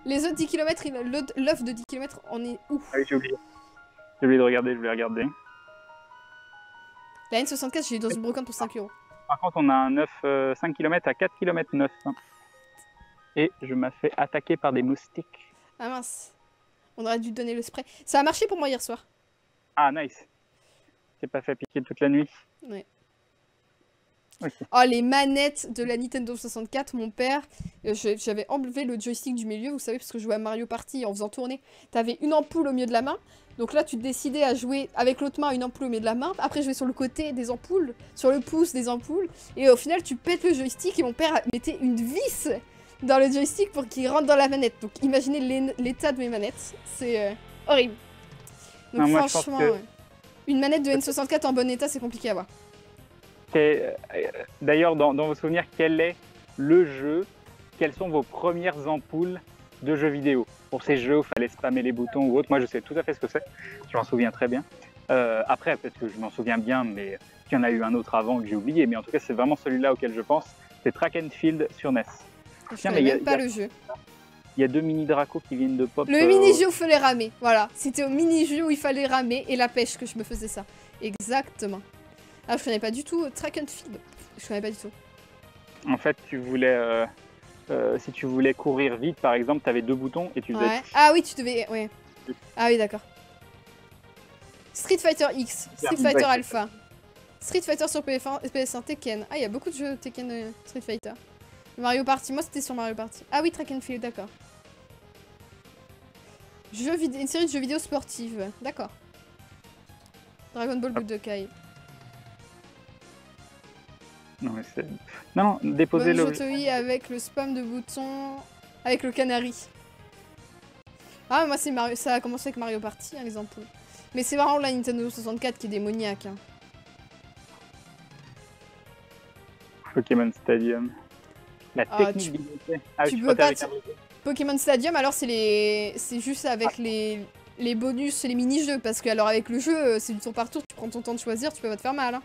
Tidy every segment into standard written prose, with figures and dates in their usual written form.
Les autres 10 km, l'œuf de 10 km, on est où? Ah oui, j'ai oublié. J'ai oublié de regarder, je voulais regarder. La N64, j'ai eu dans une brocante pour 5 €. Par contre, on a un œuf 5 km à 4 km 9. Et je m'ai fait attaquer par des moustiques. Ah mince. On aurait dû donner le spray. Ça a marché pour moi hier soir. Ah, nice. T'es pas fait piquer toute la nuit? Ouais. Okay. Oh, les manettes de la Nintendo 64, mon père, j'avais enlevé le joystick du milieu, vous savez, parce que je jouais à Mario Party en faisant tourner. T'avais une ampoule au milieu de la main, donc là tu te décidais à jouer avec l'autre main une ampoule au milieu de la main, après jouer sur le côté des ampoules, sur le pouce des ampoules, et au final tu pètes le joystick et mon père mettait une vis dans le joystick pour qu'il rentre dans la manette. Donc imaginez l'état de mes manettes, c'est horrible. Donc non, franchement, une manette de N64 en bon état, c'est compliqué à voir. D'ailleurs, dans vos souvenirs, quel est le jeu, quelles sont vos premières ampoules de jeux vidéo? Pour ces jeux où il fallait spammer les boutons ou autre, moi je sais tout à fait ce que c'est, je m'en souviens très bien. Après, peut-être que je m'en souviens bien, mais qu'il y en a eu un autre avant que j'ai oublié, mais en tout cas c'est vraiment celui-là auquel je pense, c'est Track and Field sur NES. Je connais même pas le jeu. Il y a 2 mini-dracos qui viennent de pop. Le mini-jeu où il fallait ramer, voilà. C'était au mini-jeu où il fallait ramer et la pêche que je me faisais ça. Exactement. Ah, je connais pas du tout Track and Field. Je connais pas du tout. En fait, tu voulais... si tu voulais courir vite, par exemple, tu avais 2 boutons et tu faisais... Ouais. Ah oui, tu devais... Ouais. Ah oui, d'accord. Street Fighter X, Street Fighter Alpha, Street Fighter sur PS1, Tekken. Ah, il y a beaucoup de jeux Tekken Street Fighter. Mario Party, moi c'était sur Mario Party. Ah oui, Track and Field, d'accord. Une série de jeux vidéo sportifs, d'accord. Dragon Ball Budokai. Non, mais c'est... Non, déposer le... Jotoi avec le spam de boutons, avec le canari. Ah, moi c'est Mario, ça a commencé avec Mario Party, hein, les ampoules. Mais c'est vraiment la Nintendo 64 qui est démoniaque. Hein. Pokémon Stadium. La technique tu peux pas... Pokémon Stadium, alors c'est juste avec les bonus et les mini-jeux. Parce que alors avec le jeu, c'est du tour par tour, tu prends ton temps de choisir, tu peux pas te faire mal. Hein.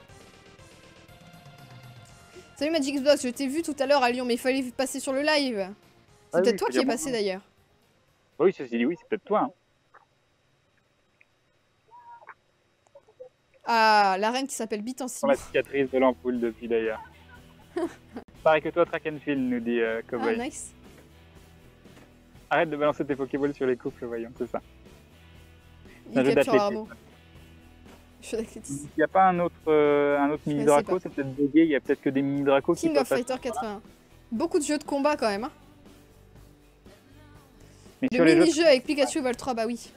Salut Magic Xbox, je t'ai vu tout à l'heure à Lyon, mais il fallait passer sur le live. C'est peut-être toi qui es passé d'ailleurs. Oui, ceci dit, oui, c'est peut-être toi. Hein. Ah, la reine qui s'appelle Bit en Simon. La cicatrice de l'ampoule depuis d'ailleurs. Pareil que toi, Track and Field, nous dit Cowboy. Ah, nice. Arrête de balancer tes Pokéballs sur les couples, voyons, c'est ça. Il capture un mot. Je suis il n'y a pas un autre mini-draco, c'est peut-être bugué, il y a peut-être que des mini-dracos qui King of Fighter 81. Beaucoup de jeux de combat quand même. Hein. Mais le mini-jeu avec Pikachu Vol 3, bah oui.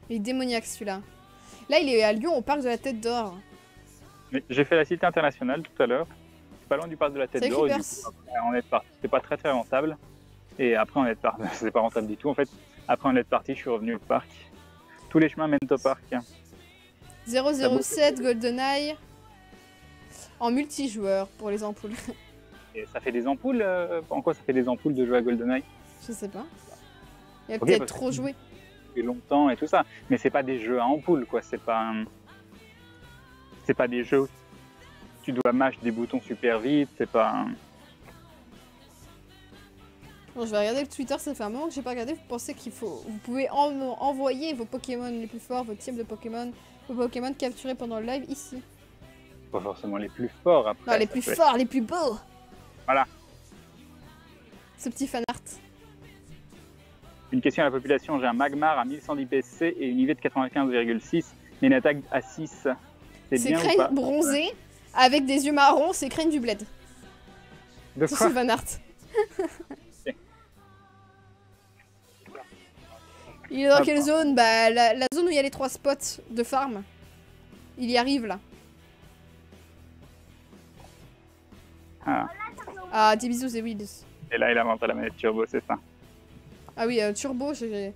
Il est démoniaque celui-là. Là, il est à Lyon, au parc de la Tête d'Or. J'ai fait la Cité internationale tout à l'heure. Pas loin du parc de la Tête d'Or. On est parti. C'était pas très rentable. Et après, on est parti. C'était pas rentable du tout en fait. Après, on est parti. Je suis revenu au parc. Tous les chemins mènent au parc. 007 GoldenEye en multijoueur pour les ampoules. Et ça fait des ampoules en quoi ça fait des ampoules de jouer à GoldenEye? Je sais pas. Il y a peut-être trop joué. Longtemps et tout ça. Mais c'est pas des jeux à ampoules quoi. C'est pas des jeux où tu dois mâcher des boutons super vite. C'est pas. Bon, je vais regarder le Twitter, ça fait un moment que j'ai pas regardé. Vous pensez qu'il faut... Vous pouvez envoyer vos Pokémon les plus forts, vos types de Pokémon, vos Pokémon capturés pendant le live ici. Pas forcément les plus forts après. Non, les plus forts, les plus beaux. Voilà. Ce petit fan art. Une question à la population, j'ai un Magmar à 1110 PSC et une IV de 95,6, mais une attaque à 6. C'est crâne bronzé, avec des yeux marrons, c'est crâne du bled. De c'est quoi? ce fan art. Il est dans quelle zone? Bah la zone où il y a les 3 spots de farm. Il y arrive là. Ah, des bisous et Wills. Et là il invente la manette turbo, c'est ça. Ah oui, turbo, j'ai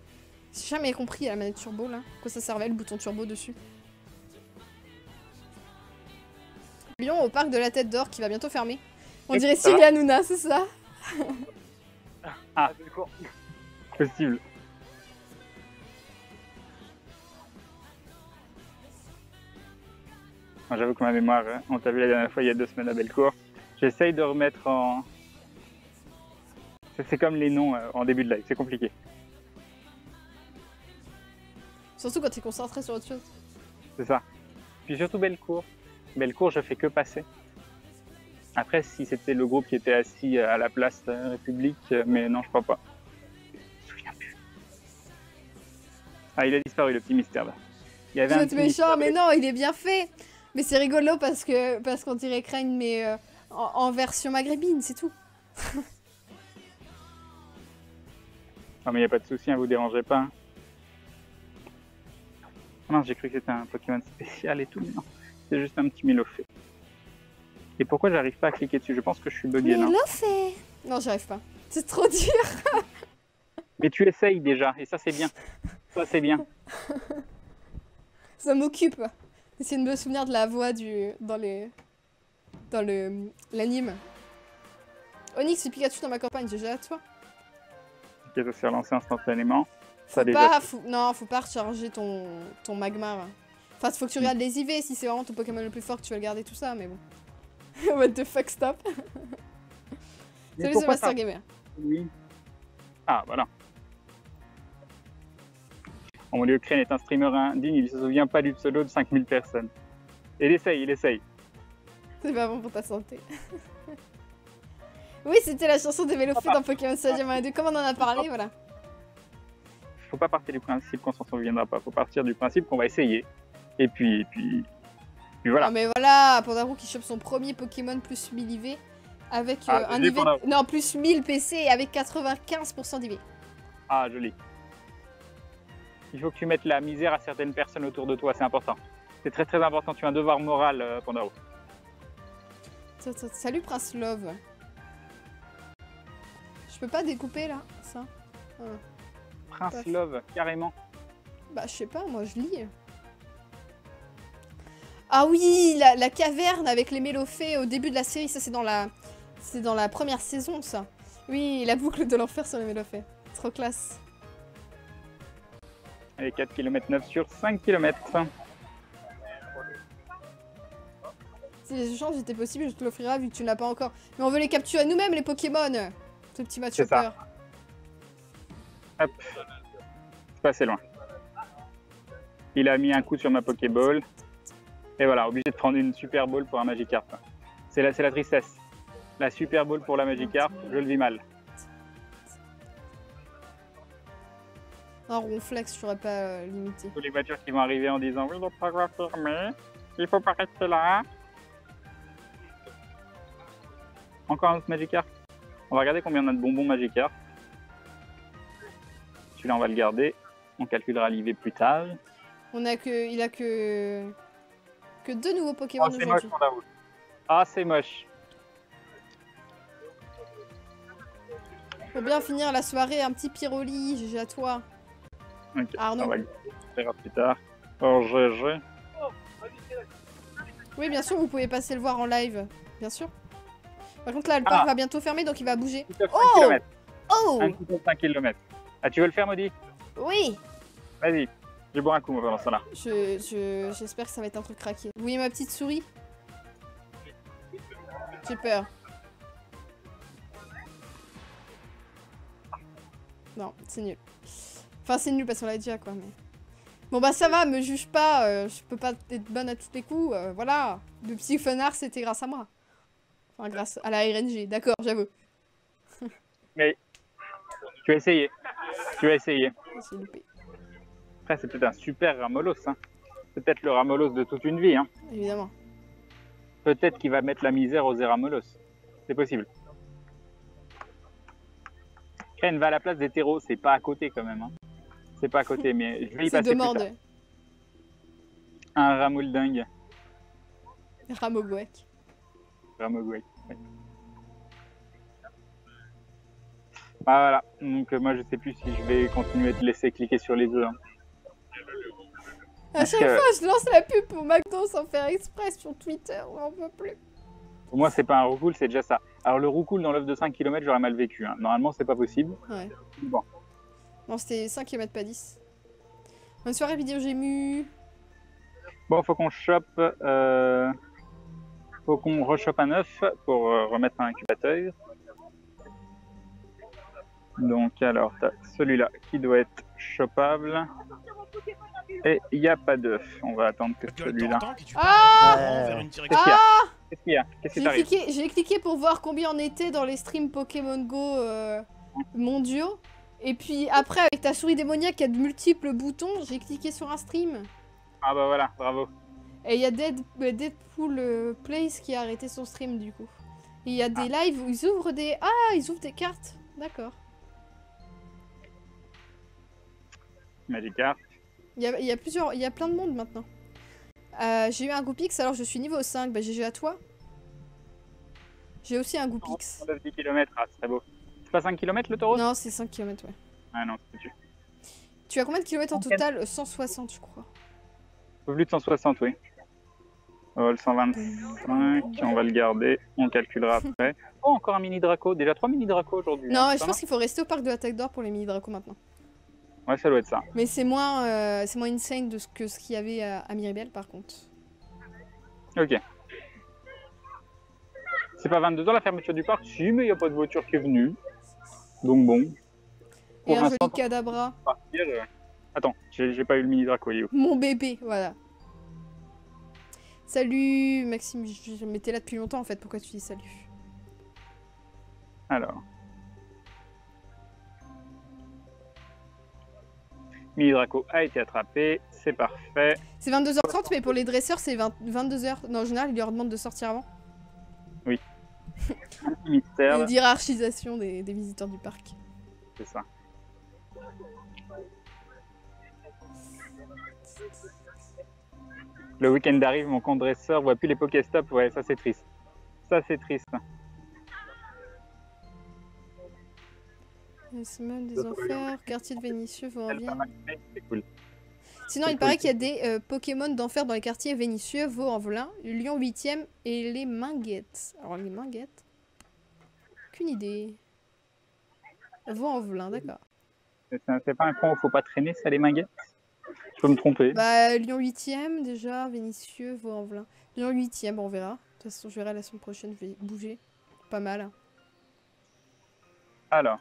jamais compris la manette turbo là. Quoi ça servait le bouton turbo dessus. Lyon au parc de la Tête d'Or qui va bientôt fermer. On dirait Cyril Hanouna, c'est ça? Ah, d'accord. Possible. J'avoue que ma mémoire, on t'a vu la dernière fois il y a 2 semaines à Bellecour. J'essaye de remettre en... C'est comme les noms en début de live, c'est compliqué. Surtout quand t'es concentré sur autre chose. C'est ça. Puis surtout Bellecour. Bellecour, je fais que passer. Après, si c'était le groupe qui était assis à la place République, mais non, je crois pas. Je me souviens plus. Ah, il a disparu, le petit mystère là. Il y avait Vous un êtes petit méchant, mystère, mais non, il est bien fait. Mais c'est rigolo parce qu'on dirait Crane, mais en version maghrébine, c'est tout. Ah, mais il n'y a pas de souci, hein, vous dérangez pas. Hein. Ah non, j'ai cru que c'était un Pokémon spécial et tout, mais non. C'est juste un petit Mélofée. Et pourquoi j'arrive pas à cliquer dessus? Je pense que je suis bugué, non? Mélofée. Non, j'arrive pas. C'est trop dur. Mais tu essayes déjà, et ça c'est bien. Ça c'est bien. Ça m'occupe. Essayer de me souvenir de la voix dans l'anime. Onyx et Pikachu dans ma campagne, GG à toi. Ok, ça s'est relancé instantanément. Ça Faut déjà. pas, non, faut pas recharger ton magma. Enfin, faut que tu regardes les IV si c'est vraiment ton Pokémon le plus fort que tu vas le garder, tout ça, mais bon. What the fuck, stop. Mais Salut, c'est pourquoi Master ça Gamer. Oui. Ah, voilà. Oh mon dieu, Crane est un streamer indigne, il se souvient pas du pseudo de 5000 personnes. Et il essaye. C'est pas bon pour ta santé. Oui, c'était la chanson des Mélofées dans Pokémon Stadium 1 et 2. Comme on en a parlé, voilà. Faut pas partir du principe qu'on s'en souviendra pas, faut partir du principe qu'on va essayer. Et puis voilà. Non, mais voilà, Pandarou qui chope son premier Pokémon plus 1000 IV avec un j'ai IV. Pandarou. Non, plus 1000 PC avec 95% d'IV. Ah, joli. Il faut que tu mettes la misère à certaines personnes autour de toi, c'est important. C'est très très important, tu as un devoir moral, Pandaro. Salut Prince Love. Je peux pas découper là, ça. Voilà. Prince Paf. Love, carrément. Bah, je sais pas, moi je lis. Ah oui, la caverne avec les Mélofées au début de la série, ça c'est dans la première saison, ça. Oui, la boucle de l'enfer sur les Mélofées. Trop classe. Allez, 4 km 9 sur 5 km. Si les échanges étaient possibles, je te l'offrirai vu que tu ne l'as pas encore. Mais on veut les capturer nous-mêmes, les Pokémon. Ce petit match C'est ça. Hop. C'est pas assez loin. Il a mis un coup sur ma Pokéball. Et voilà, obligé de prendre une Super Ball pour un Magikarp. C'est la tristesse. La Super Ball pour la Magikarp, je le vis mal. Un ronflex, je pourrais pas limiter. Tous les voitures qui vont arriver en disant oui, le programme fermé, il faut pas rester là. Encore un autre Magikarp. On va regarder combien on a de bonbons Magikarp. Celui-là, on va le garder. On calculera l'IV plus tard. Il a que 2 nouveaux Pokémon Oh, c'est moche, aujourd'hui. Pandaro. Ah, c'est moche. Faut bien finir la soirée, un petit Pyroli, GG à toi. Ok, Arnaud. on va le faire plus tard. Oh, GG. Oui, bien sûr, vous pouvez passer le voir en live. Bien sûr. Par contre, là, le parc va bientôt fermer, donc il va bouger. Coup de 5 Oh km. Oh Un coup de 5 km. Ah, tu veux le faire, Maudit? Oui. Vas-y. Je vais boire un coup, moi, pendant ce temps-là. J'espère que ça va être un truc craqué. Vous voyez ma petite souris? J'ai peur. Non, c'est nul. Enfin, c'est nul parce qu'on l'a déjà, quoi, mais... Bon, bah, ça va, me juge pas. Je peux pas être bonne à tous les coups. Voilà. Le petit funard, c'était grâce à moi. Enfin, grâce à la RNG. D'accord, j'avoue. Mais tu as essayé. Tu as essayé. J'ai loupé. Après, c'est peut-être un super Ramolos. Hein. C'est peut-être le Ramolos de toute une vie. Hein. Évidemment. Peut-être qu'il va mettre la misère aux Eramolos. C'est possible. Crane va à la place des terreaux. C'est pas à côté quand même. Hein. C'est pas à côté, mais je vais y C'est passer plus demande. tard. Un Ramoul dingue. Ramogwek. Ramogway. Ouais. Ah, voilà. Donc moi je sais plus si je vais continuer de laisser cliquer sur les œufs. Hein. À chaque fois, je lance la pub pour McDo sans faire express sur Twitter. On en peut plus. Pour moi, c'est pas un roucoule, c'est déjà ça. Alors, le roucoule dans l'œuf de 5 km, j'aurais mal vécu. Hein. Normalement, c'est pas possible. Ouais. Bon. Non, c'était 5 km, pas 10. Bonne soirée, vidéo Gému. Bon, faut qu'on chope. Faut qu'on rechoppe un œuf pour remettre un incubateur. Donc alors, t'as celui-là qui doit être chopable. Et il n'y a pas d'œuf. On va attendre que celui-là. Qu'est-ce qu'il y a? Qu'est-ce qu'il y a? Qu'est-ce qui t'arrive? J'ai cliqué pour voir combien on était dans les streams Pokémon Go mondiaux. Et puis après, avec ta souris démoniaque qui a de multiples boutons, j'ai cliqué sur un stream. Ah bah voilà, bravo. Et il y a Deadpool Place qui a arrêté son stream du coup. Et il y a des lives où ils ouvrent des... Ah, ils ouvrent des cartes. D'accord. Magikarp. Il y a plusieurs... Il y a plein de monde maintenant. J'ai eu un Goopix, alors je suis niveau 5. Bah GG à toi. J'ai aussi un Goopix. 10 km, ah c'est très beau. C'est pas 5 km le taureau? Non, c'est 5 km, ouais. Ah non, c'est tu. Tu as combien de kilomètres en total? 160, je crois. Plus de 160, oui. Oh, le 125, on va le garder, on calculera après. Oh, encore un mini Draco, déjà 3 mini Draco aujourd'hui. Non, hein, je pense qu'il faut rester au parc de l'attaque d'or pour les mini Draco maintenant. Ouais, ça doit être ça. Mais c'est moins insane que ce qu'il y avait à Miribel par contre. Ok. C'est pas 22 h la fermeture du parc? Si, mais il n'y a pas de voiture qui est venue. Donc bon. Et Pour un joli cadabra. Partir, attends, j'ai pas eu le mini Draco, il est où? Mon bébé, voilà. Salut Maxime, mais t'es là depuis longtemps en fait, pourquoi tu dis salut? Alors. Mini Draco a été attrapé, c'est parfait. C'est 22h30, mais pour les dresseurs, c'est 22h. Non, en général, ils leur demandent de sortir avant. Oui. Mystère. Une hiérarchisation des visiteurs du parc. C'est ça. Le week-end arrive, mon compte dresseur voit plus les Pokéstop. Ouais, ça c'est triste. Ça c'est triste. La semaine des enfers, quartier de Vénitieux, Vaux-en-Velin. C'est cool. Sinon, il paraît qu'il y a des Pokémon d'enfer dans les quartiers Vénitieux, Vaux-en-Velin, Lyon 8ème et les Minguettes. Alors, les Minguettes? Aucune idée. Vaux-en-Velin, d'accord. C'est pas un coin où faut pas traîner, ça, les Minguettes? Je peux me tromper. Bah, Lyon 8ème déjà, Vénitieux, Vaux-en-Velin. Lyon 8ème, on verra. De toute façon, je verrai la semaine prochaine, je vais bouger. Pas mal. Alors.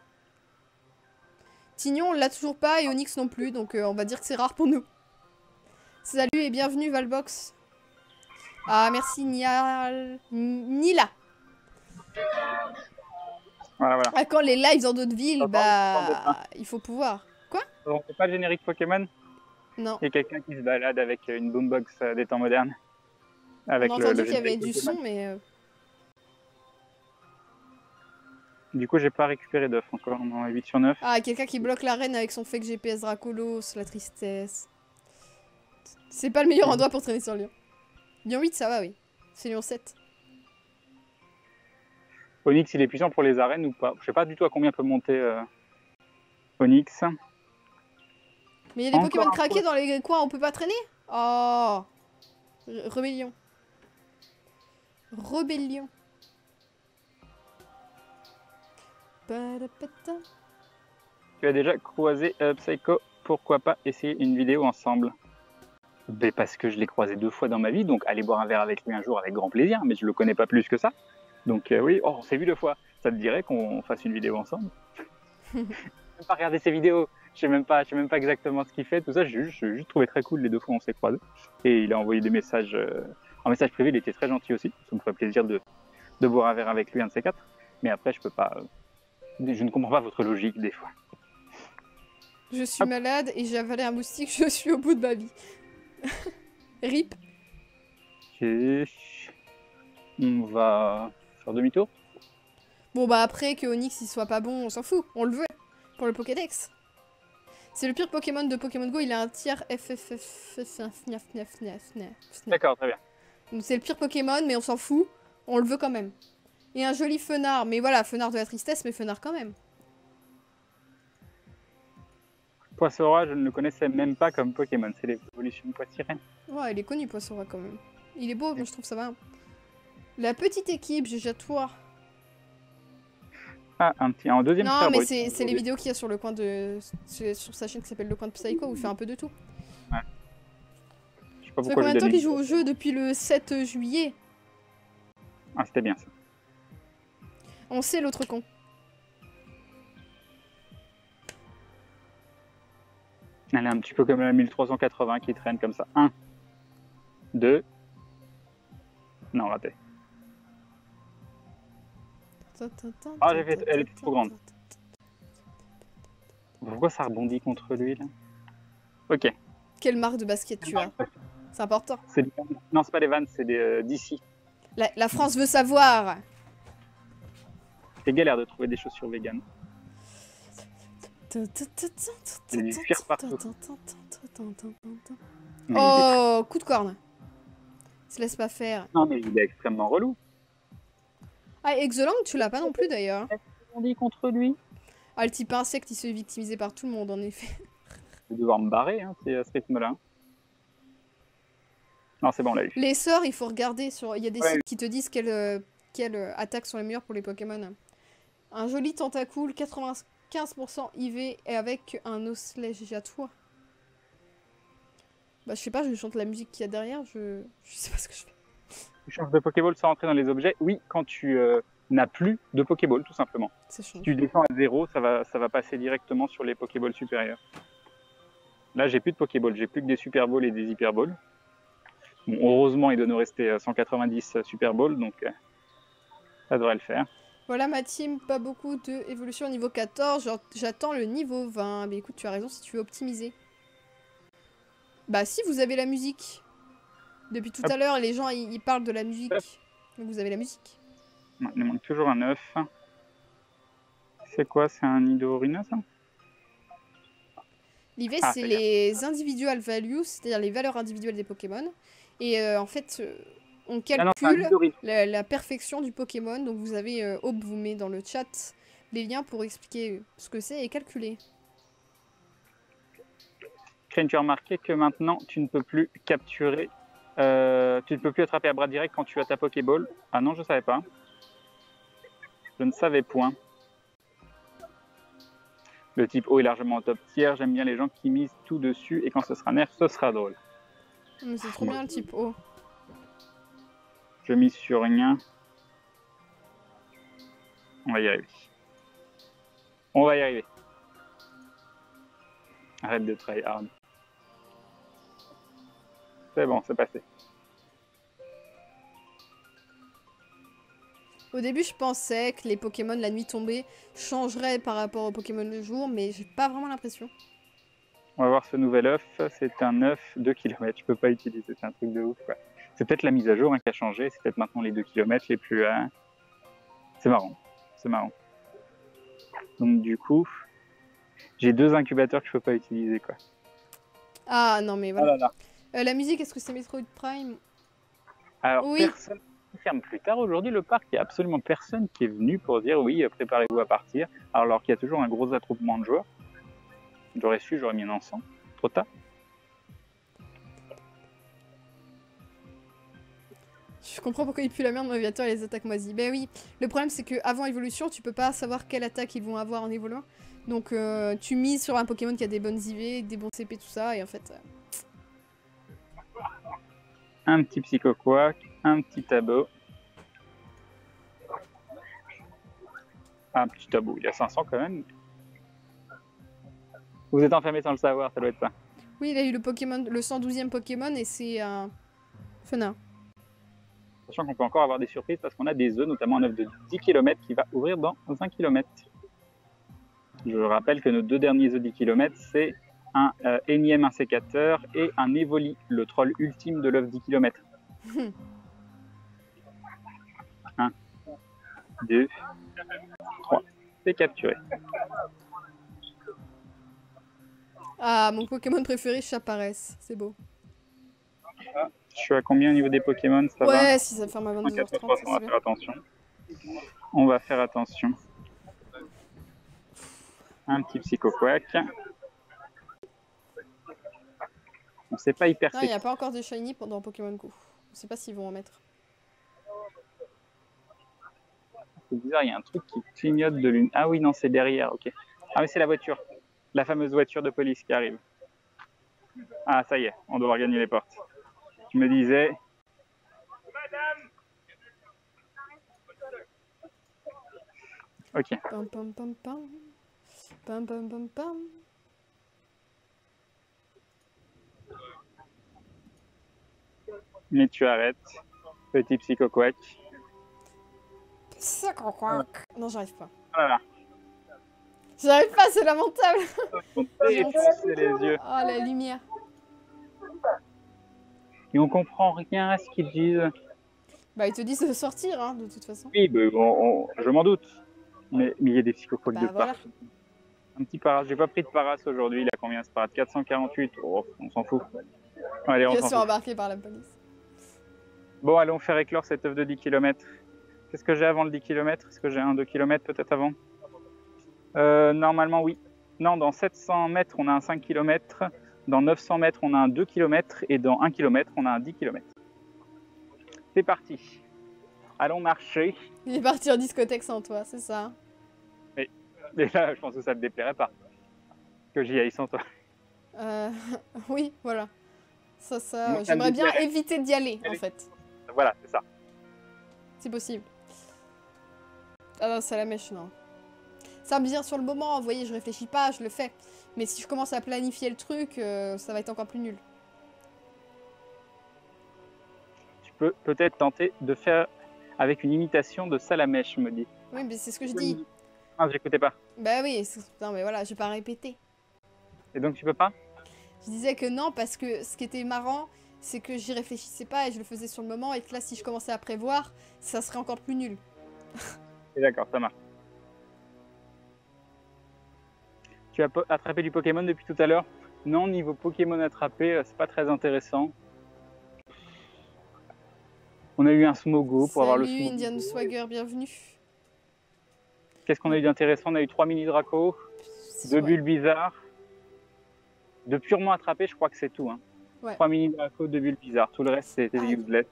Tignon, on l'a toujours pas et Onyx non plus, donc on va dire que c'est rare pour nous. Salut et bienvenue Valbox. Ah, merci Nila. Voilà. Ah, quand les lives dans d'autres villes, bah, il faut pouvoir. Quoi? On fait pas le générique Pokémon? Non. Il y a quelqu'un qui se balade avec une boombox des temps modernes. Avec on a entendu qu'il y avait du son, mais... Du coup, j'ai pas récupéré d'œufs encore, on est 8 sur 9. Ah, quelqu'un qui bloque l'arène avec son fake GPS Dracolos, la tristesse. C'est pas le meilleur endroit pour traîner sur Lyon. Lyon 8, ça va, oui. C'est Lyon 7. Onyx, il est puissant pour les arènes ou pas? Je sais pas du tout à combien peut monter Onyx. Mais il y a des Pokémon craqués dans les coins, on peut pas traîner? Oh, Rébellion. Rébellion. Tu as déjà croisé Psycho, pourquoi pas essayer une vidéo ensemble? Ben parce que je l'ai croisé 2 fois dans ma vie, donc aller boire un verre avec lui un jour avec grand plaisir, mais je le connais pas plus que ça. Donc oui, on s'est vu 2 fois. Ça te dirait qu'on fasse une vidéo ensemble? Je n'ai même pas regardé ses vidéos, je sais même pas exactement ce qu'il fait, tout ça, j'ai juste trouvé très cool les 2 fois où on s'est croisés. Et il a envoyé des messages, en message privé, il était très gentil aussi, ça me ferait plaisir de boire un verre avec lui, un de ces 4. Mais après, je peux pas, je ne comprends pas votre logique des fois. Je suis malade et j'ai avalé un moustique, je suis au bout de ma vie. RIP. Ok. On va faire demi-tour. Bon bah après que Onyx il soit pas bon, on s'en fout, on le veut pour le Pokédex. C'est le pire Pokémon de Pokémon Go, il a un tiers FFF. D'accord, très bien. Donc c'est le pire Pokémon mais on s'en fout, on le veut quand même. Et un joli Fenard, mais voilà, Fenard de la tristesse, mais Fenard quand même. Poissora, je ne le connaissais même pas comme Pokémon, c'est l'évolution de Poissirène. Ouais, il est connu Poissora quand même. Il est beau, mais je trouve ça va. La petite équipe, GG à toi. Ah, en deuxième Non, frère mais brut. c'est les vidéos qu'il y a sur le coin de... Sur sa chaîne qui s'appelle Le Coin de Psycho, où il fait un peu de tout. Ouais. Je sais pas Ça fait pourquoi combien je de temps donne qu'il joue au jeu? Depuis le 7 juillet. Ah, c'était bien ça. On sait l'autre con. Elle est un petit peu comme la 1380 qui traîne comme ça. 1, 2. Non, raté. Ah, j'ai fait... elle est trop grande. Pourquoi ça rebondit contre lui là? Ok. Quelle marque de basket tu as? C'est important. Non, c'est pas des Vans, c'est des DC. La France veut savoir. C'est galère de trouver des chaussures vegan. Il y a du cuir partout. Oh, coup de corne. Se laisse pas faire. Non, mais il est extrêmement relou. Ah, Exolang, tu l'as pas non plus d'ailleurs. On dit contre lui. Ah, le type insecte, il se fait victimiser par tout le monde en effet. Je vais devoir me barrer, hein, c'est à ce rythme-là. Non, c'est bon, on l'a eu. Les sorts, il faut regarder sur. Il y a des Ouais. sites qui te disent quelles attaques sont les meilleures pour les Pokémon. Un joli Tentacool, 95% IV et avec un oslégiatoire. Bah, je sais pas, je chante la musique qu'il y a derrière, je sais pas ce que je fais. Tu changes de Pokéball sans rentrer dans les objets? Oui, quand tu n'as plus de Pokéball, tout simplement. Ça Si change. tu descends à 0, ça va passer directement sur les Pokéballs supérieurs. Là, j'ai plus de Pokéball, j'ai plus que des Super Balls et des Hyper Balls. Bon, heureusement, il doit nous rester 190 Super Balls, donc ça devrait le faire. Voilà ma team, pas beaucoup de évolution au niveau 14, j'attends le niveau 20. Mais écoute, tu as raison si tu veux optimiser. Bah si, vous avez la musique. Depuis tout à l'heure, les gens ils parlent de la musique. Donc vous avez la musique. Non, il nous manque toujours un 9. C'est quoi? C'est un Nidorina, ça? L'IV, Ah, c'est ça y est. les individual values, c'est-à-dire les valeurs individuelles des Pokémon. Et en fait, on Ah non, c'est un calcule Nidorina. la perfection du Pokémon. Donc vous avez, Aube vous met dans le chat les liens pour expliquer ce que c'est et calculer. Crane, tu as remarqué que maintenant, tu ne peux plus capturer... tu ne peux plus attraper à bras direct quand tu as ta Pokéball. Ah non, je ne savais pas. Je ne savais point. Le type O est largement en top tier. J'aime bien les gens qui misent tout dessus. Et quand ce sera nerf, ce sera drôle. Mais c'est trop bien le type O. Je mise sur rien. On va y arriver. On va y arriver. Arrête de try hard. C'est bon, c'est passé. Au début, je pensais que les Pokémon la nuit tombée changeraient par rapport aux Pokémon le jour, mais j'ai pas vraiment l'impression. On va voir ce nouvel œuf. C'est un œuf 2 km. Je peux pas utiliser. C'est un truc de ouf, quoi. C'est peut-être la mise à jour qui a changé. C'est peut-être maintenant les 2 km les plus... C'est marrant. C'est marrant. Donc du coup, j'ai 2 incubateurs que je peux pas utiliser, quoi. Ah non mais voilà. Ah là là. La musique, est-ce que c'est Metroid Prime? Alors, Oui. personne qui ferme plus tard aujourd'hui le parc. Il n'y a absolument personne qui est venu pour dire oui, préparez-vous à partir. Alors qu'il y a toujours un gros attroupement de joueurs. J'aurais su, j'aurais mis un encens. Trop tard. Je comprends pourquoi il pue la merde mon aviateur et les attaques moisies. Ben oui, le problème c'est que avant évolution, tu peux pas savoir quelle attaque ils vont avoir en évoluant. Donc tu mises sur un Pokémon qui a des bonnes IV, des bons CP, tout ça, et en fait... Un petit Psychoquack, un petit Tabo. Un petit Tabo, il y a 500 quand même. Vous êtes enfermé sans le savoir, ça doit être ça. Oui, il a eu le Pokémon, le 112e Pokémon et c'est un... Fenard. Sachant qu'on peut encore avoir des surprises parce qu'on a des œufs, notamment un œuf de 10 km qui va ouvrir dans 1 km. Je rappelle que nos 2 derniers œufs 10 km, c'est un énième insécateur et un Evoli, le troll ultime de l'œuf 10 km. 1, 2, 3, c'est capturé. Ah, mon Pokémon préféré, Chaparesse. C'est beau. Je suis à combien au niveau des Pokémon? Ça va Ouais, si ça ferme à 22h30, 143, ça on va c'est bien. faire attention. On va faire attention. Un petit Psychoquack. On sait pas hyper Non, il n'y sexy. a pas encore de shiny dans Pokémon Go. On sait pas s'ils vont en mettre. C'est bizarre, il y a un truc qui clignote de l'une. Ah oui, non, c'est derrière, ok. Ah mais c'est la voiture. La fameuse voiture de police qui arrive. Ah, ça y est, on doit regagner les portes. Je me disais... Ok. Pam pam pam pam. Pam pam pam pam. Mais tu arrêtes. Petit psychoquac. Ça, quoi. Non, j'arrive pas. Voilà. J'arrive pas, c'est lamentable. On défonce les yeux. Oh, la lumière. Et on comprend rien à ce qu'ils disent. Bah, ils te disent de sortir, hein, de toute façon. Oui, bah, je m'en doute. Mais il y a des psychoquacs Bah, de voilà. partout. Un petit paras. J'ai pas pris de paras aujourd'hui. Il a combien ce paras? 448. Oh, on s'en fout. Allez, on Je s'en suis fout. embarqué par la police. Bon, allons faire éclore cette œuvre de 10 km. Qu'est-ce que j'ai avant le 10 km? Est-ce que j'ai un 2 km peut-être avant? Normalement, oui. Non, dans 700 mètres, on a un 5 km. Dans 900 mètres, on a un 2 km. Et dans 1 km, on a un 10 km. C'est parti. Allons marcher. Il est parti en discothèque sans toi, c'est ça. Et là, je pense que ça ne te déplairait pas. Que j'y aille sans toi. Oui, voilà. Ça, Moi, ça me j'aimerais bien déplairait. éviter d'y aller, en Allez. fait. Voilà, c'est ça. C'est possible. Ah non, c'est la mèche, non. Ça me vient sur le moment, vous voyez, je réfléchis pas, je le fais. Mais si je commence à planifier le truc, ça va être encore plus nul. Tu peux peut-être tenter de faire avec une imitation de Salamèche, je me dis. Oui, mais c'est ce que je dis. Ah, j'écoutais pas. Bah oui, non mais voilà, je vais pas répéter. Et donc tu peux pas? Je disais que non, parce que ce qui était marrant, c'est que j'y réfléchissais pas et je le faisais sur le moment, et que là, si je commençais à prévoir, ça serait encore plus nul. Et d'accord, ça marche. Tu as attrapé du Pokémon depuis tout à l'heure? Non, niveau Pokémon attrapé, c'est pas très intéressant. On a eu un Smogo pour avoir le Salut Smogo. Indian Swagger, bienvenue. Qu'est-ce qu'on a eu d'intéressant? On a eu 3 mini Draco, 2 Ouais. bulles bizarres. De purement attrapé, je crois que c'est tout. Hein. Ouais. 3 mini Draco, 2 bulles bizarres. Tout le reste, c'était useless.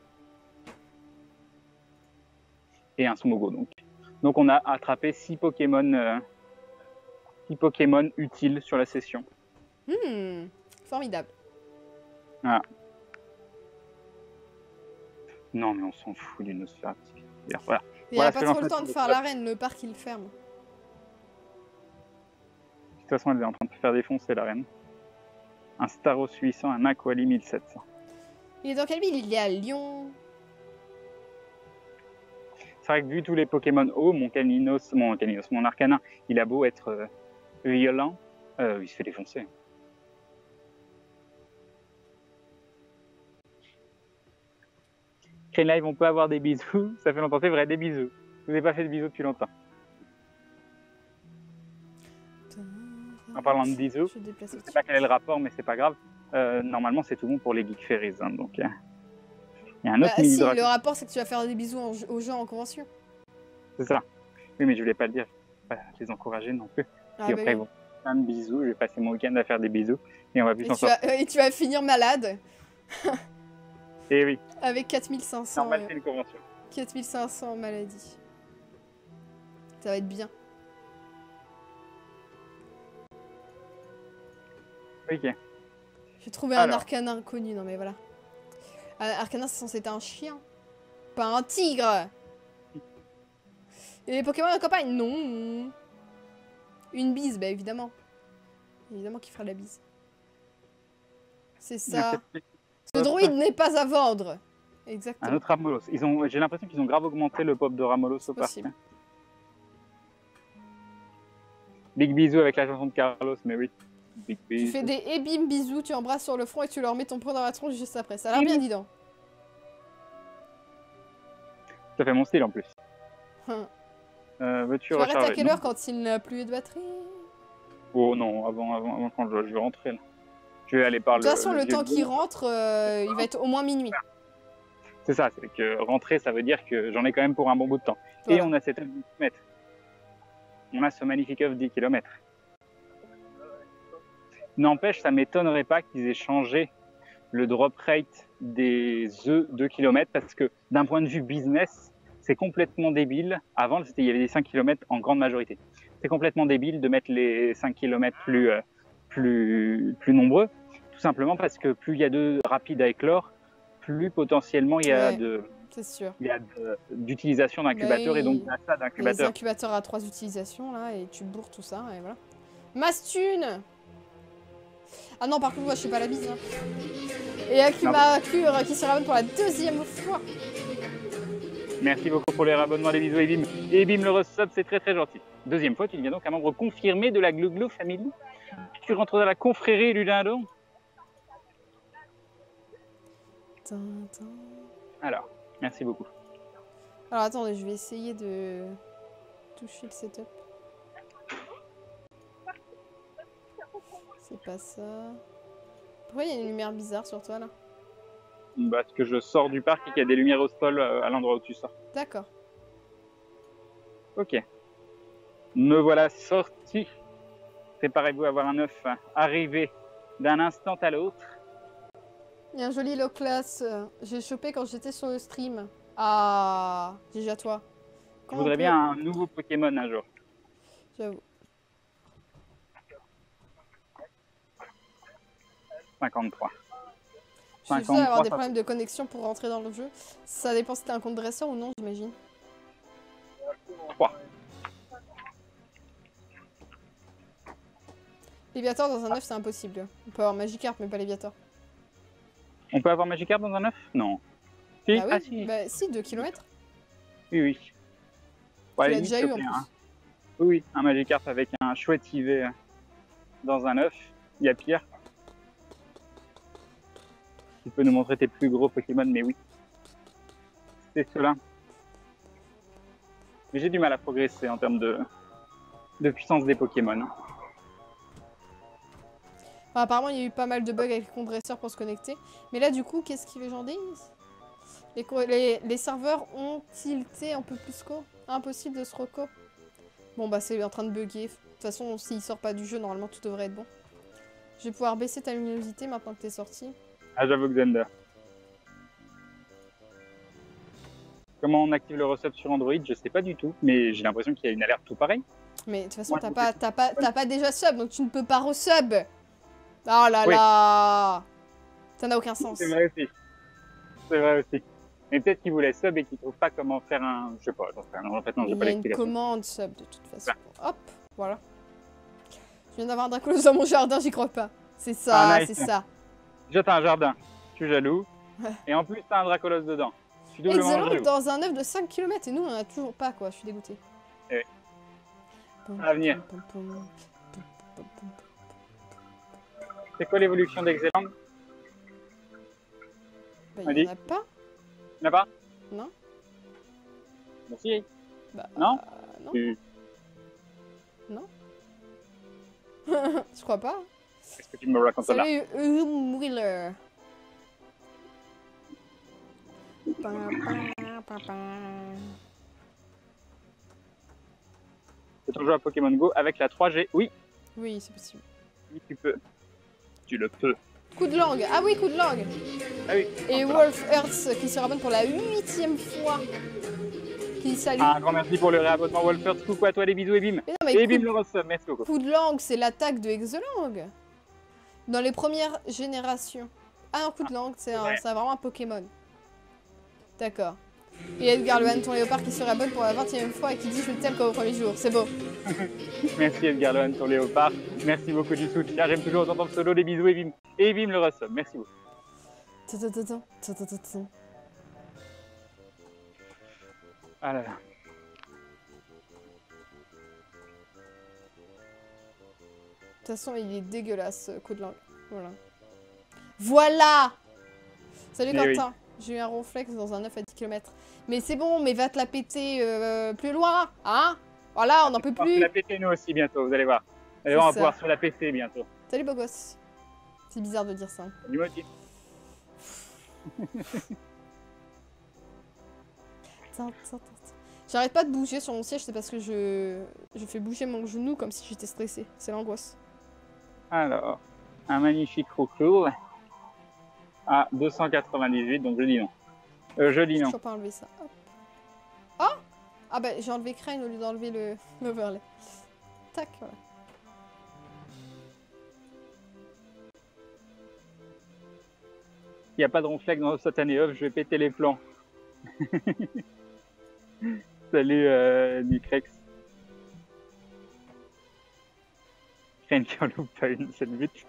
Et un Smogo, donc. Donc on a attrapé 6 Pokémon, 6 Pokémon utiles sur la session. Formidable. Ah. Non, mais on s'en fout d'une Nosferatu. Voilà. Il n'y a pas trop le temps de faire l'arène, le parc il ferme. De toute façon, elle est en train de se faire défoncer la reine. Un Staros 800, un Aquali 1700. Il est dans quelle ville? Il est à Lyon. C'est vrai que vu tous les Pokémon hauts, mon Arcanin, il a beau être violent, il se fait défoncer. Crane Live, on peut avoir des bisous. Ça fait longtemps, c'est vrai, des bisous. Je vous ai pas fait de bisous depuis longtemps. En parlant de bisous, je sais pas quel est le rapport, mais c'est pas grave. Normalement, c'est tout bon pour les Geek Fairies. Hein, donc, il y a un autre mini si, dragon. le rapport c'est que tu vas faire des bisous aux gens en convention. C'est ça. Oui, mais je voulais pas le dire. Je vais pas les encourager non plus. Ah, Et après, ils vont faire plein de bisous. Je vais passer mon week-end à faire des bisous. Et on va plus s'en sortir. Et tu vas finir malade. Et oui. Avec 4500. Normal, c'est une convention. 4500 maladies. Ça va être bien. Ok. J'ai trouvé un Arcanin inconnu, non mais voilà. Un Arcanin c'est censé être un chien. Pas un tigre. Et les Pokémon de campagne? Non. Une bise, bah évidemment. Évidemment qu'il fera la bise. C'est ça. Ce druide n'est pas à vendre. Exactement. Un autre Ramolos. J'ai l'impression qu'ils ont grave augmenté le pop de Ramolos au parc. Big bisous avec la chanson de Carlos, mais oui. Big tu fais des ébim bisous, tu embrasses sur le front et tu leur mets ton poing dans la tronche juste après. Ça a l'air bien, dis donc. Ça fait mon style en plus. Tu arrêtes à quelle heure quand il n'a plus de batterie? Oh non, avant quand je vais rentrer là. Je vais aller par de toute façon, le temps qu'il rentre, il va être au moins minuit. C'est ça, c'est que rentrer, ça veut dire que j'en ai quand même pour un bon bout de temps. Voilà. Et on a cette œuvre de 10 km. On a ce magnifique œuvre de 10 km. N'empêche, ça m'étonnerait pas qu'ils aient changé le drop rate des œufs 2 km parce que d'un point de vue business, c'est complètement débile. Avant, il y avait des 5 km en grande majorité. C'est complètement débile de mettre les 5 km plus nombreux, tout simplement parce que plus il y a d'œufs rapides à éclore, plus potentiellement il y a d'utilisation d'incubateurs et donc d'achat d'incubateurs. Les incubateurs à 3 utilisations là et tu bourres tout ça et voilà. Mastune. Ah non, par contre, moi je fais pas la bise. Hein. Et Akuma Cure qui se ramène pour la deuxième fois. Merci beaucoup pour les rabonnements, les bisous, Ebim. Ebim, le resub, c'est très très gentil. Deuxième fois, tu deviens donc un membre confirmé de la Glouglou Family. Tu rentres dans la confrérie du dindon. Alors, merci beaucoup. Alors attendez, je vais essayer de toucher le setup. C'est pas ça. Pourquoi il y a une lumière bizarre sur toi là? Parce que je sors du parc et qu'il y a des lumières au sol à l'endroit où tu sors. D'accord. Ok. Me voilà sorti. Préparez-vous à voir un œuf arriver d'un instant à l'autre. Il y a un joli low class. J'ai chopé quand j'étais sur le stream. Ah, déjà toi. Je voudrais bien un nouveau Pokémon un jour. J'avoue. 53. Je suis sûre d'avoir des problèmes de connexion pour rentrer dans le jeu. Ça dépend si t'es un compte dresseur ou non, j'imagine. 3. Léviator dans un œuf, c'est impossible. On peut avoir Magikarp, mais pas Léviator. On peut avoir Magikarp dans un œuf? Non. Si, Ah oui, si. bah si, 2 km. Oui, oui. Tu l'as déjà eu en plus. Oui, un Magikarp avec un chouette IV dans un œuf. Il y a pire. Tu peux nous montrer tes plus gros Pokémon, mais oui. C'est cela. Mais j'ai du mal à progresser en termes de puissance des Pokémon. Enfin, apparemment, il y a eu pas mal de bugs avec les comptes dresseurs pour se connecter. Mais là, du coup, qu'est-ce qu'ils j'en disent les serveurs ont tilté un peu plus qu'au. Impossible de se reco. Bon, bah, c'est en train de bugger. De toute façon, s'il sort pas du jeu, normalement, tout devrait être bon. Je vais pouvoir baisser ta luminosité maintenant que t'es sorti. Ah, j'avoue que Xander. Comment on active le resub sur Android, je sais pas du tout, mais j'ai l'impression qu'il y a une alerte tout pareil. Mais de toute façon, t'as pas déjà sub, donc tu ne peux pas resub. Oh là là. Ça n'a aucun sens. C'est vrai aussi. C'est vrai aussi. Mais peut-être qu'ils voulaient sub et qu'ils trouvent pas comment faire un... Je sais pas, en fait non, j'ai pas l'explication. Il y a une commande sub de toute façon. Hop, voilà. Je viens d'avoir un Dracolos dans mon jardin, j'y crois pas. C'est ça, c'est ça. Déjà t'as un jardin, je suis jaloux. Et en plus t'as un Dracolos dedans. Je suis doublement jaloux. Dans un œuf de 5 km et nous on en a toujours pas quoi, je suis dégoûtée. Eh oui. À venir. C'est quoi l'évolution d'Excellent? Bah il y en a pas. Il n'y en a pas? Non. Bah si. Bah, non. Non. Non. Je crois pas. Est-ce que tu me racontes là? Salut Wheeler. Peut-on jouer à Pokémon Go avec la 3G? Oui. Oui, c'est possible. Oui, tu peux. Tu le peux. Coup de langue. Ah oui, coup de langue. Ah oui. Et Wolf Earth qui se rabonne pour la 8e fois. Qui salue. Un grand merci pour le réabonnement Wolf Earth. Coucou à toi les bisous et bim. Et bim le resub. Merci beaucoup. Coup de langue, c'est l'attaque de Exolang. Dans les premières générations. Ah, un coup de langue, c'est vraiment un Pokémon. D'accord. Et Edgar Lohan, ton léopard qui se rabonne pour la 20e fois et qui dit je t'aime comme au premier jour. C'est beau. Merci Edgar Lohan, ton léopard. Merci beaucoup du soutien. J'aime toujours t'entendre solo. Les bisous et bim. Et bim le resub. Merci beaucoup. Ah là là. De toute façon, il est dégueulasse, coup de langue. Voilà. Voilà. Salut Quentin. Oui. J'ai eu un ronflex dans un œuf à 10 km. Mais c'est bon, mais va te la péter plus loin, hein? Voilà, on n'en peut plus. On va la péter nous aussi bientôt, vous allez voir. Allez, on va pouvoir se la péter bientôt. Salut beau gosse. C'est bizarre de dire ça. Salut moi aussi. J'arrête pas de bouger sur mon siège, c'est parce que je fais bouger mon genou comme si j'étais stressée. C'est l'angoisse. Alors, un magnifique rouclour à 298, donc je dis non. Je dis non. Je peux pas enlever ça. Hop. Oh! Ah bah j'ai enlevé Crane au lieu d'enlever l'overlay. Tac, voilà. Il n'y a pas de ronflex dans cette année off, je vais péter les plans. Salut Nicrex. Crane qui en loupe pas une, c'est le but.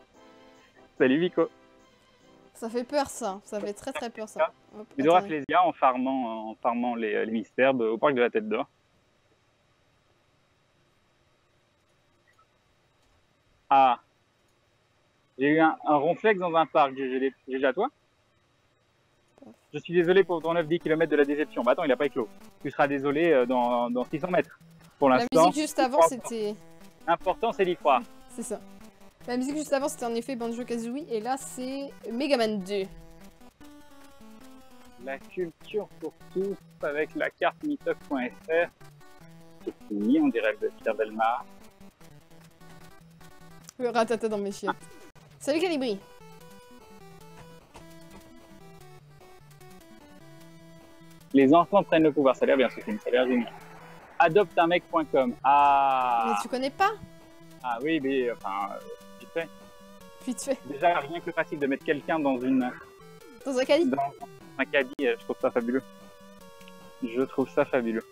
Salut Vico. Ça fait peur, ça. Ça fait très très peur, ça. Hop, Les Dora attendez. Flesia en farmant les mystères au parc de la Tête d'Or. Ah, j'ai eu un ronflex dans un parc, GG à toi. Je suis désolé pour ton 9-10 km de la déception. Bah attends, il a pas éclos. Tu seras désolé dans 600 mètres. Pour La l'instant, musique juste avant, c'était... l'important c'est d'y croire. C'est ça. La musique juste avant, c'était en effet Banjo-Kazooie. Et là, c'est Megaman 2. La culture pour tous avec la carte meetup.fr. C'est fini, on dirait le Pierre Belmar. Le ratata dans mes chiottes. Salut Calibri. Les enfants prennent le pouvoir, ça a l'air bien ce film, ça a l'air génial. Adopteunmec.com. Ah. Mais tu connais pas? Ah oui, mais enfin, vite fait. Vite fait. Déjà, rien que le principe de mettre quelqu'un dans Dans un caddie? dans un caddie, je trouve ça fabuleux. Je trouve ça fabuleux.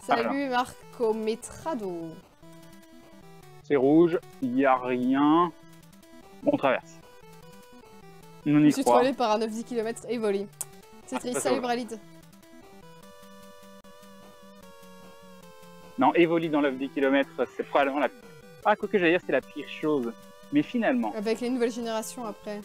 Salut Marco Metrado. C'est rouge, il n'y a rien. On traverse. On Je y me suis croit. trollé par un 9-10 km et volé. C'est triste. ça, Salut ça va. Bralid. Non, Evoli dans l'œuf 10 km, c'est probablement la... Ah, quoi que j'allais dire, c'est la pire chose. Mais finalement, Avec les nouvelles générations après.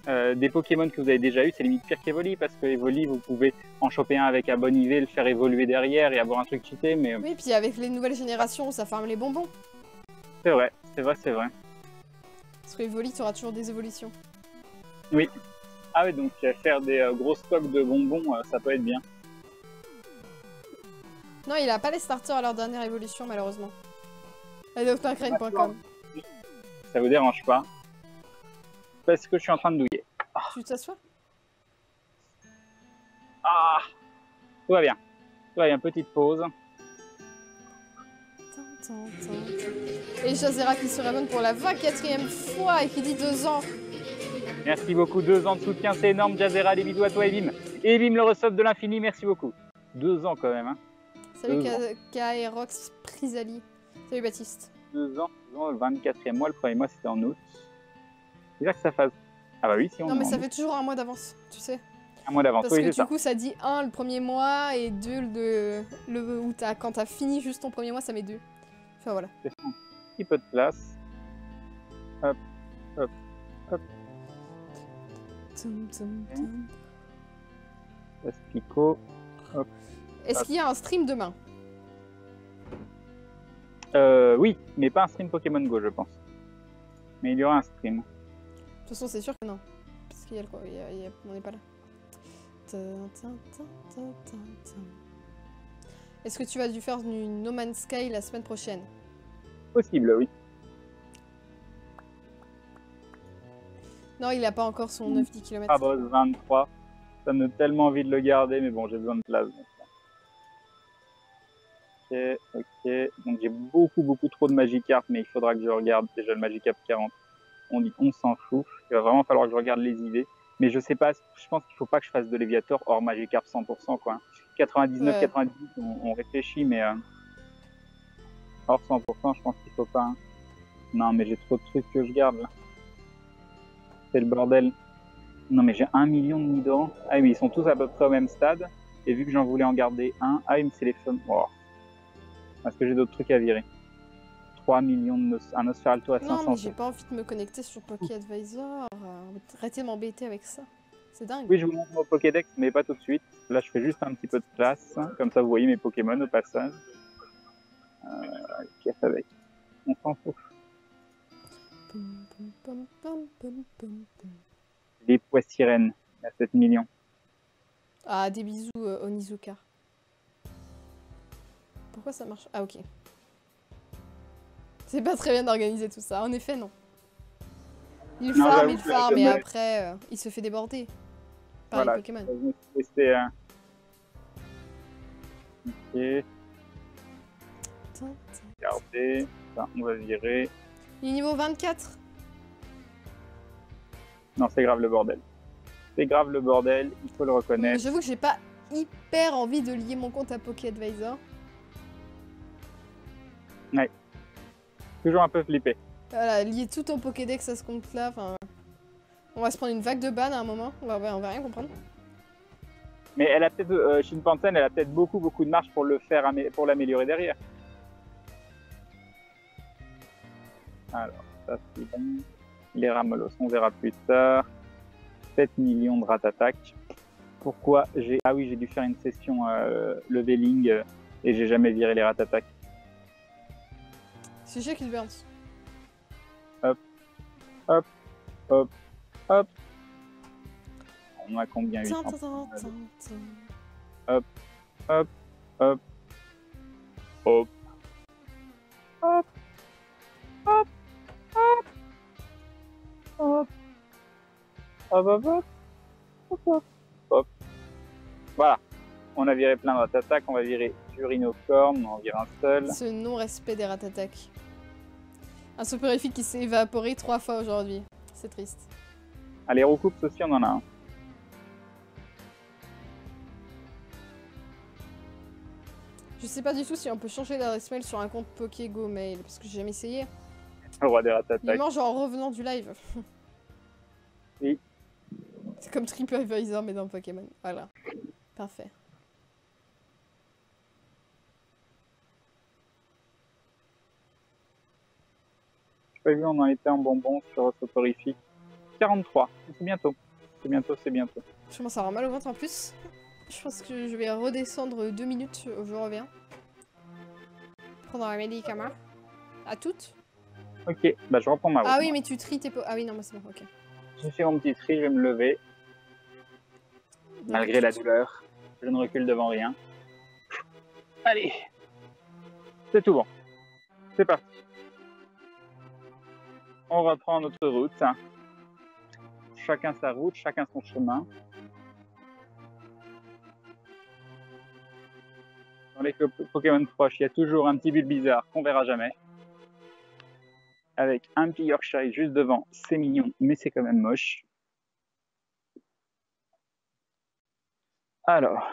des Pokémon que vous avez déjà eu, c'est limite pire qu'Evoli, parce que Evoli, vous pouvez en choper un avec un bon IV, le faire évoluer derrière et avoir un truc cheaté, mais Oui, puis avec les nouvelles générations, ça farme les bonbons. c'est vrai, c'est vrai, c'est vrai. Parce que Evoli, tu auras toujours des évolutions. Oui. Ah oui, donc faire des gros stocks de bonbons, ça peut être bien. Non, il a pas les starters à leur dernière évolution, malheureusement. Adopteuncrane.com. Ça vous dérange pas? Parce que je suis en train de douiller. Tu t'assois? Ah, tout va bien. Tout va bien, petite pause. Et Jazera qui se réabonne pour la 24e fois et qui dit 2 ans. Merci beaucoup, 2 ans de soutien, c'est énorme. Jazera, des bisous à toi, Evim. Evim, le resub de l'infini, merci beaucoup. 2 ans quand même, hein. Salut 2 ans. Kaerox Prisali. Salut Baptiste. 2 ans, le 24e mois, le premier mois c'était en août. C'est dire que ça fasse. Ah bah oui, si on Non, mais est en ça août. fait toujours un mois d'avance, tu sais. Un mois d'avance, Parce oui, que c'est du ça. coup, ça dit 1 le premier mois et 2 où quand t'as fini juste ton premier mois, ça met 2. Enfin voilà. C'est un petit peu de place. Hop, hop, hop. Aspico. Est-ce qu'il y a un stream demain? Oui, mais pas un stream Pokémon Go, je pense. Mais il y aura un stream. De toute façon, c'est sûr que non. Parce qu'il y a le quoi, on n'est pas là. Est-ce que tu vas dû faire du No Man's Sky la semaine prochaine? Possible, oui. Non, il a pas encore son 9-10 km. Ah boss 23. Ça me donne tellement envie de le garder, mais bon, j'ai besoin de place. Donc. Ok. Donc j'ai beaucoup trop de Magikarp, mais il faudra que je regarde déjà le Magikarp 40. On s'en fout. Il va vraiment falloir que je regarde les IV. Mais je sais pas, je pense qu'il faut pas que je fasse de Léviator hors Magikarp 100%, quoi. 99, Ouais. 98, on réfléchit, mais hors 100%, je pense qu'il faut pas. Hein. Non, mais j'ai trop de trucs que je garde, là. C'est le bordel. Non, mais j'ai 1 million de Nidoran. Ah oui, mais ils sont tous à peu près au même stade. Et vu que j'en voulais en garder un, ah oui, mais c'est les femmes. Oh. Parce que j'ai d'autres trucs à virer. 3 millions de un Nosferalto à 500. Non, mais j'ai pas envie de me connecter sur PokéAdvisor. Arrêtez de m'embêter avec ça. C'est dingue. Oui, je vous montre mon Pokédex, mais pas tout de suite. Là, je fais juste un petit peu de place. Comme ça, vous voyez mes Pokémon au passage. Qu'est-ce avec? On s'en fout. Les pois sirènes, à 7 millions. Ah, des bisous Onizuka. Pourquoi ça marche? Ah, ok. C'est pas très bien d'organiser tout ça. En effet, non. Il Non, farm, j'avoue il que farm, je et me- après, il se fait déborder par Voilà. les Pokémon. Je me suis testé. Ok, regardez. Ça, on va virer. Il est niveau 24. Non, c'est grave le bordel. C'est grave le bordel, il faut le reconnaître. J'avoue que j'ai pas hyper envie de lier mon compte à PokéAdvisor. Toujours un peu flippé. Voilà, lier tout ton Pokédex à ce compte-là, enfin... On va se prendre une vague de ban à un moment, on va rien comprendre. Mais elle a peut-être, Shinpansen, elle a peut-être beaucoup de marge pour le faire, pour l'améliorer derrière. Alors, ça c'est bon. Les Ramolos, on verra plus tard. 7 millions de Ratatak. Pourquoi j'ai... Ah oui, j'ai dû faire une session leveling et j'ai jamais viré les Ratatak. C'est Jacques qui burns. Hop, hop, hop, hop. On a combien? 800. Hop, hop, hop, hop, hop, hop, hop, hop, hop, hop, hop, hop, hop. Voilà. On a viré plein de Ratatak, on va virer Urinocorn, on en vire un seul. Ce non-respect des Ratatak. Un soporifique qui s'est évaporé 3 fois aujourd'hui. C'est triste. Ah, les Roucoups aussi, on en a un. Je sais pas du tout si on peut changer l'adresse mail sur un compte PokéGo Mail, parce que j'ai jamais essayé. Le roi des Ratatak. Il mange en revenant du live. Oui. C'est comme TripAdvisor mais dans Pokémon. Voilà. Parfait. J'ai pas vu, on en était en bonbon sur soporifique. 43. C'est bientôt. C'est bientôt, c'est bientôt. Je commence à avoir mal au ventre en plus. Je pense que je vais redescendre 2 minutes, je reviens. Prendre un médicament. À toutes. Ok, bah je reprends ma route. Ah oui, mais tu tries tes... Ah oui, non, mais c'est bon, ok. J'ai fait mon petit tri, je vais me lever. Malgré la douleur, je ne recule devant rien. Allez, c'est tout bon. C'est parti. On reprend notre route. Chacun sa route, chacun son chemin. Dans les Pokémon proches, il y a toujours un petit Bulbizarre qu'on verra jamais. Avec un petit Yorkshire juste devant, c'est mignon, mais c'est quand même moche. Alors.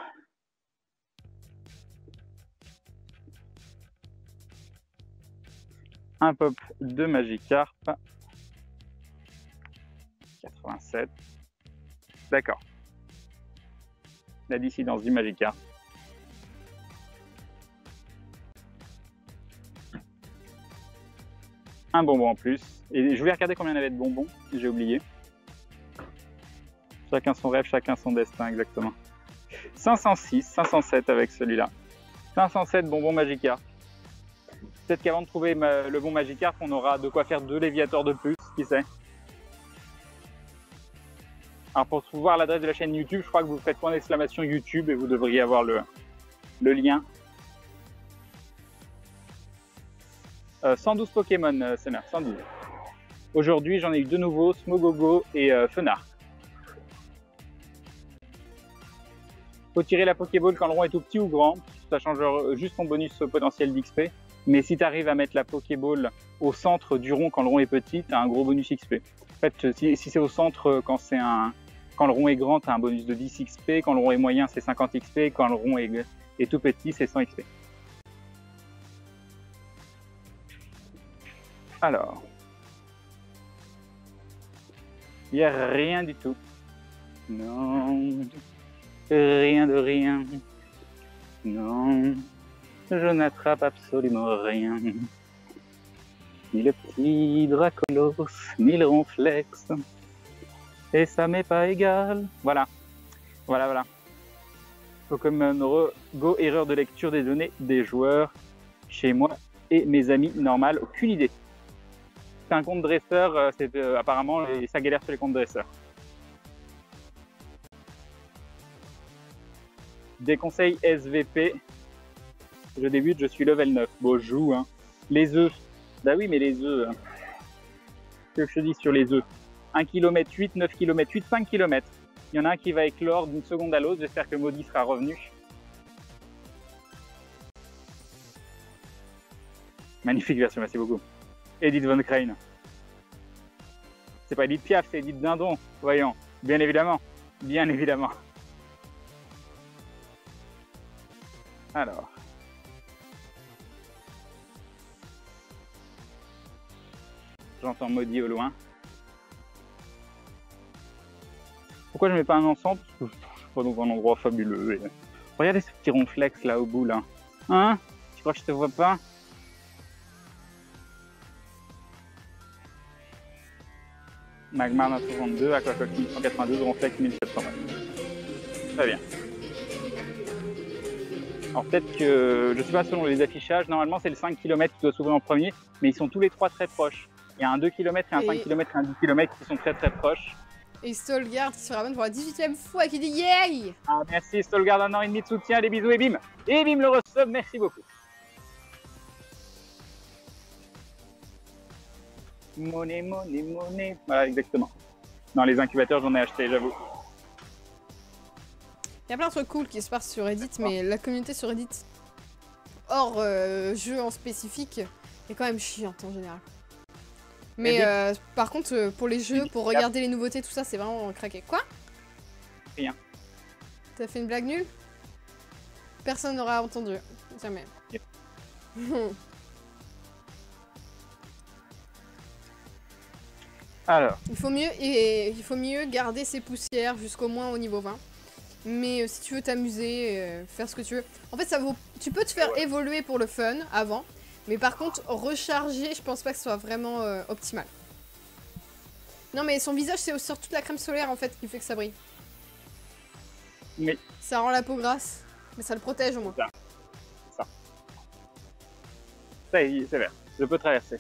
Un pop de Magikarp. 87. D'accord. La dissidence du Magikarp. Un bonbon en plus. Et je voulais regarder combien il y avait de bonbons, j'ai oublié. Chacun son rêve, chacun son destin, exactement. 506, 507 avec celui-là. 507 bonbons Magikarp. Peut-être qu'avant de trouver le bon Magikarp, on aura de quoi faire 2 Léviators de plus, qui sait. Alors pour voir l'adresse de la chaîne YouTube, je crois que vous faites point d'exclamation YouTube et vous devriez avoir le lien. 112 Pokémon, Summer, 112. Aujourd'hui, j'en ai eu 2 nouveaux, Smogogo et Fenard. Faut tirer la Pokéball quand le rond est tout petit ou grand. Ça change juste ton bonus potentiel d'XP. Mais si tu arrives à mettre la Pokéball au centre du rond quand le rond est petit, tu as un gros bonus XP. En fait, si c'est au centre quand le rond est grand, tu as un bonus de 10 XP. Quand le rond est moyen, c'est 50 XP. Quand le rond est tout petit, c'est 100 XP. Alors, il n'y a rien du tout. Non, rien de rien. Non, je n'attrape absolument rien. Ni le petit Dracolos, ni le Ronflex. Et ça m'est pas égal. Voilà. Voilà. Pokémon Go, erreur de lecture des données des joueurs. Chez moi et mes amis, normal, aucune idée. C'est un compte dresseur, apparemment, ça galère sur les comptes dresseurs. Des conseils SVP. Je débute, je suis level 9. Bon, je joue, hein. Les œufs. Bah oui, mais les œufs. Hein. Qu'est-ce que je te dis sur les œufs? 1 km 8, 9 km 8, 5 km. Il y en a un qui va éclore d'une seconde à l'autre. J'espère que Maudit sera revenu. Magnifique version, merci beaucoup. Edith Von Crane. C'est pas Edith Piaf, c'est Edith Dindon. Voyons, bien évidemment. Bien évidemment. Alors. J'entends maudit au loin. Pourquoi je mets pas un ensemble? Parce que je suis pas dans un endroit fabuleux. Et... Regardez ce petit ronflex là au bout là. Hein? Tu crois que je te vois pas? Magmar 962, Aquacox 1192, ronflex 1720. Très bien. Alors peut-être que, je sais pas selon les affichages, normalement c'est le 5 km qui doit s'ouvrir en premier, mais ils sont tous les trois très proches. Il y a un 2 km et un 5 km et un 10 km qui sont très très proches. Et Stolgard qui se ramène pour la 18e fois qui dit yay! Ah merci Stolgard, un an et demi de soutien, des bisous et bim! Et bim le resub, merci beaucoup. Monnaie, monnaie, monnaie. Voilà exactement. Dans les incubateurs j'en ai acheté, j'avoue. Il y a plein de trucs cool qui se passent sur Reddit, mais la communauté sur Reddit, hors jeu en spécifique, est quand même chiante en général. Mais par contre, pour les jeux, pour regarder les nouveautés, tout ça, c'est vraiment craqué. Quoi? Rien. T'as fait une blague nulle? Personne n'aura entendu. Jamais. Yep. Alors. Il faut mieux garder ses poussières jusqu'au moins au niveau 20. Mais si tu veux t'amuser, faire ce que tu veux. En fait, tu peux te faire évoluer pour le fun avant. Mais par contre, recharger, je pense pas que ce soit vraiment optimal. Non, mais son visage, c'est sur toute la crème solaire en fait qui fait que ça brille. Oui. Ça rend la peau grasse, mais ça le protège au moins. Ça y est, c'est vert. Je peux traverser.